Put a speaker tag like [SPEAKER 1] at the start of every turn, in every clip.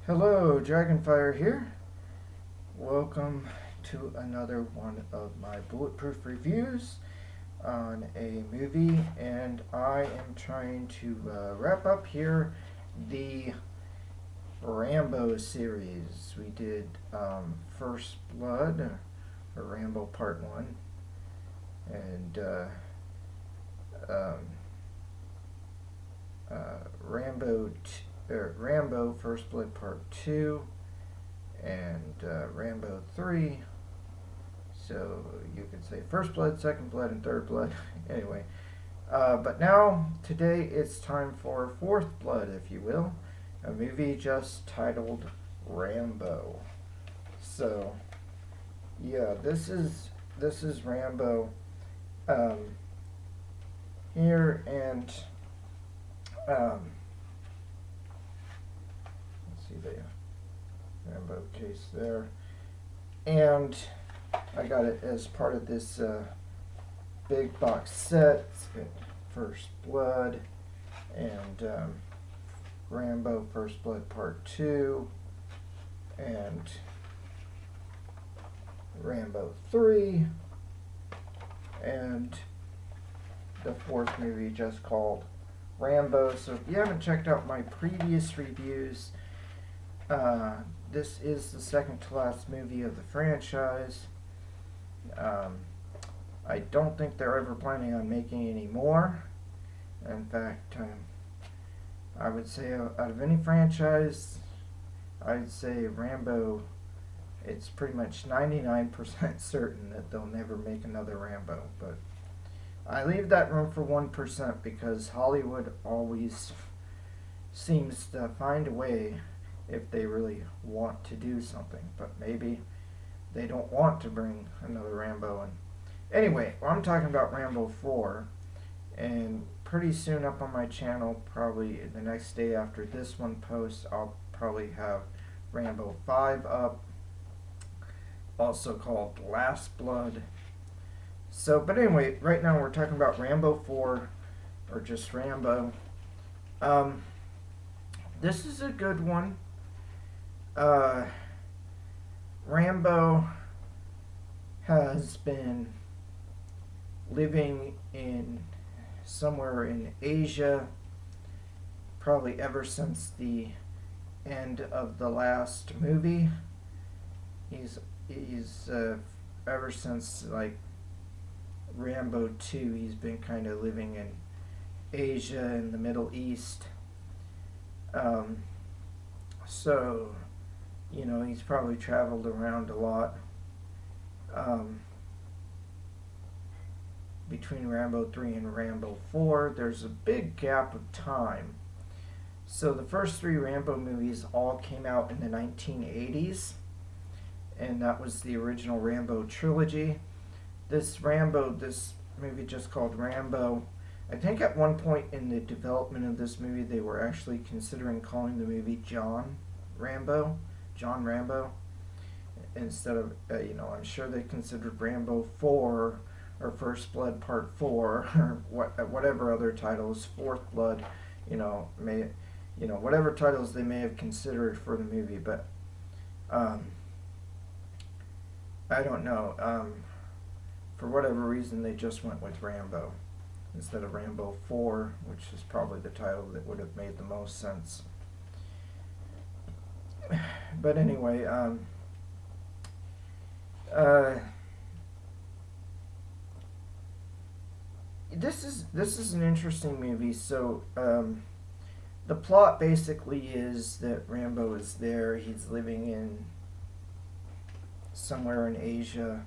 [SPEAKER 1] Hello, Dragonfire here. Welcome to another one of my bulletproof reviews on a movie, and I am trying to wrap up here the Rambo series. We did First Blood, or Rambo Part 1, and um, Rambo First Blood Part 2, and Rambo 3. So you could say First Blood, Second Blood, and Third Blood. Anyway, but now, today, it's time for Fourth Blood, if you will. A movie just titled Rambo. So, yeah, this is Rambo um, here, and let's see the Rambo case there. And I got it as part of this big box set. It's got First Blood and Rambo First Blood Part 2 and Rambo 3 and the fourth movie just called Rambo. So if you haven't checked out my previous reviews, this is the second to last movie of the franchise. I don't think they're ever planning on making any more. In fact, I would say out of any franchise, I'd say Rambo, it's pretty much 99% certain that they'll never make another Rambo. But I leave that room for 1% because Hollywood always seems to find a way if they really want to do something. But maybe they don't want to bring another Rambo in. Anyway, I'm talking about Rambo 4, and pretty soon up on my channel, probably the next day after this one posts, I'll probably have Rambo 5 up, also called Last Blood. So, but anyway, right now we're talking about Rambo 4, or just Rambo. This is a good one. Rambo has been living in somewhere in Asia probably ever since the end of the last movie. He's ever since like Rambo 2, he's been kind of living in Asia and the Middle East. So, you know, he's probably traveled around a lot. Between Rambo 3 and Rambo 4, there's a big gap of time. So the first three Rambo movies all came out in the 1980s, and that was the original Rambo trilogy. This movie just called Rambo, I think at one point in the development of this movie, they were actually considering calling the movie John Rambo, instead of, I'm sure they considered Rambo 4 or First Blood Part 4 or whatever other titles, Fourth Blood, whatever titles they may have considered for the movie, but I don't know. For whatever reason, they just went with Rambo instead of Rambo 4, which is probably the title that would have made the most sense. But anyway, this is an interesting movie. So the plot basically is that Rambo is there. He's living in somewhere in Asia.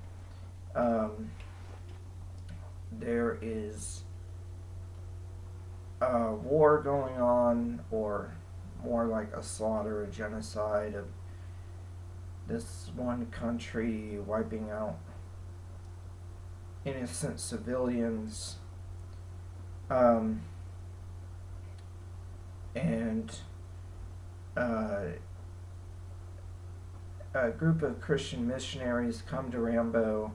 [SPEAKER 1] There is a war going on, or more like a slaughter, a genocide of this one country, wiping out innocent civilians. And a group of Christian missionaries come to Rambo,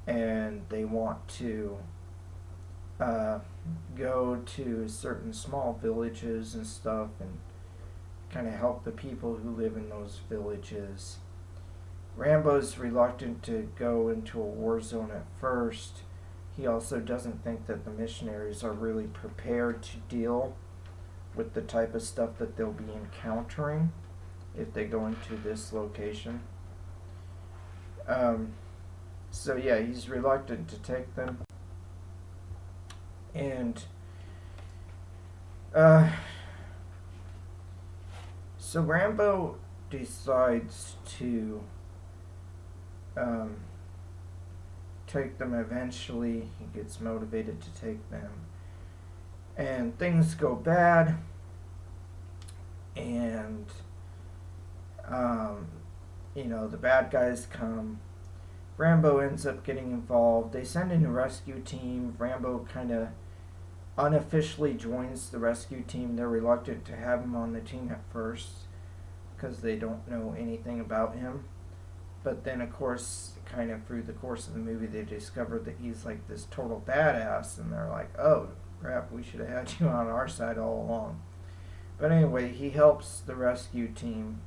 [SPEAKER 1] and they want to go to certain small villages and stuff and kind of help the people who live in those villages. Rambo's reluctant to go into a war zone at first. He also doesn't think that the missionaries are really prepared to deal with the type of stuff that they'll be encountering if they go into this location. So yeah, he's reluctant to take them. And so Rambo decides to take them eventually. He gets motivated to take them. And things go bad. And, the bad guys come. Rambo ends up getting involved. They send in a rescue team. Rambo kind of unofficially joins the rescue team. They're reluctant to have him on the team at first because they don't know anything about him. But then, of course, kind of through the course of the movie, they discover that he's like this total badass, and they're like, oh, crap, we should have had you on our side all along. But anyway, he helps the rescue team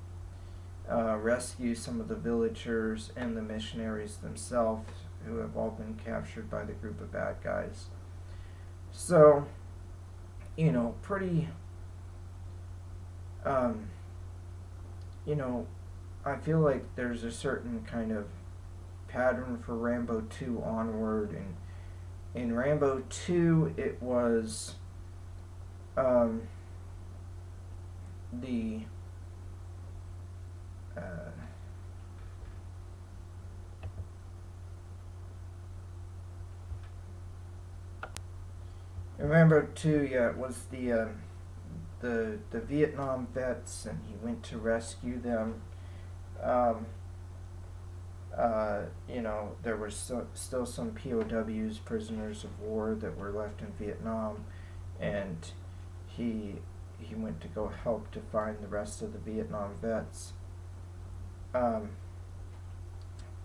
[SPEAKER 1] rescue some of the villagers and the missionaries themselves, who have all been captured by the group of bad guys. So, pretty, I feel like there's a certain kind of pattern for Rambo 2 onward, and in Rambo 2 it was the in Rambo 2, yeah, it was the Vietnam vets, and he went to rescue them. There were still some POWs, prisoners of war, that were left in Vietnam, and he went to go help to find the rest of the Vietnam vets.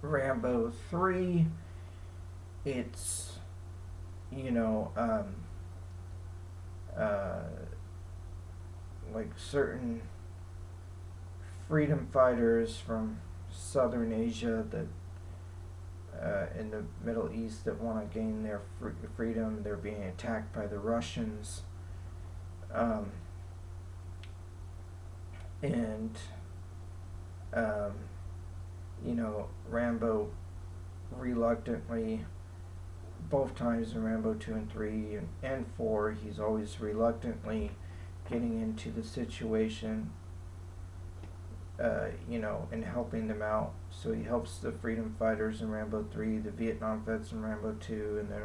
[SPEAKER 1] Rambo 3, it's, like certain freedom fighters from southern Asia that in the Middle East that want to gain their freedom. They're being attacked by the Russians. Rambo reluctantly, both times in Rambo 2 and 3 and 4, he's always reluctantly getting into the situation, and helping them out. So he helps the freedom fighters in Rambo 3, the Vietnam vets in Rambo 2, and then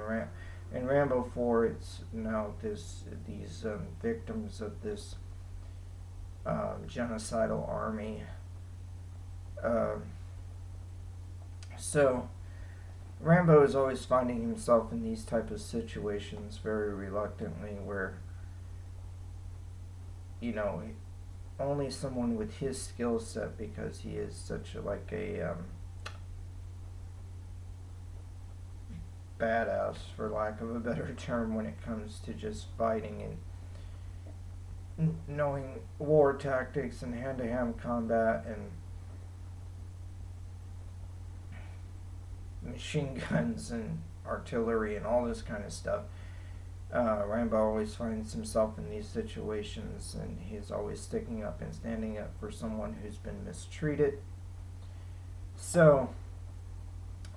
[SPEAKER 1] in Rambo 4, it's now these victims of this genocidal army. So Rambo is always finding himself in these type of situations very reluctantly, where only someone with his skill set, because he is such a badass, for lack of a better term, when it comes to just fighting and knowing war tactics and hand-to-hand combat and machine guns and artillery and all this kind of stuff. Rambo always finds himself in these situations, and he's always sticking up and standing up for someone who's been mistreated. So,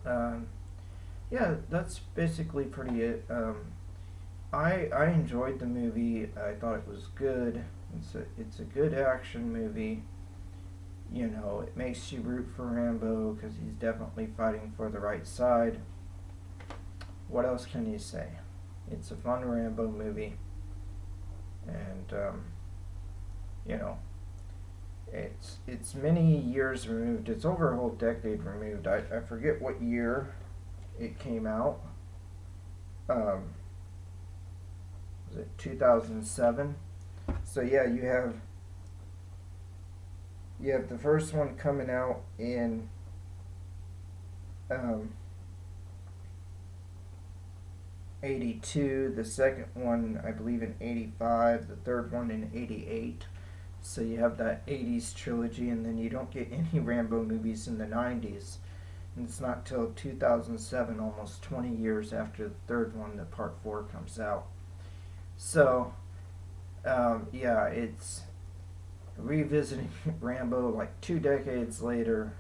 [SPEAKER 1] yeah, that's basically pretty it. I enjoyed the movie. I thought it was good. It's a good action movie. It makes you root for Rambo because he's definitely fighting for the right side. What else can you say? It's a fun Rambo movie, and it's many years removed. It's over a whole decade removed. I forget what year it came out. Was it 2007? So yeah, you have the first one coming out in 82, the second one I believe in 85, the third one in 88. So you have that 80s trilogy, and then you don't get any Rambo movies in the 90s. And it's not till 2007, almost 20 years after the third one, that part 4 comes out. So, yeah, it's revisiting Rambo like 2 decades later.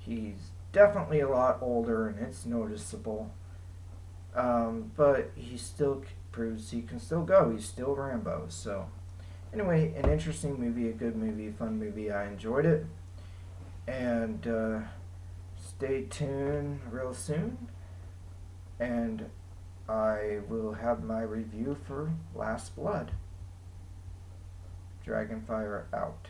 [SPEAKER 1] He's definitely a lot older, and it's noticeable. But he still proves he can still go. He's still Rambo. So, anyway, an interesting movie, a good movie, a fun movie. I enjoyed it. And stay tuned real soon. And I will have my review for Last Blood. Dragonfire out.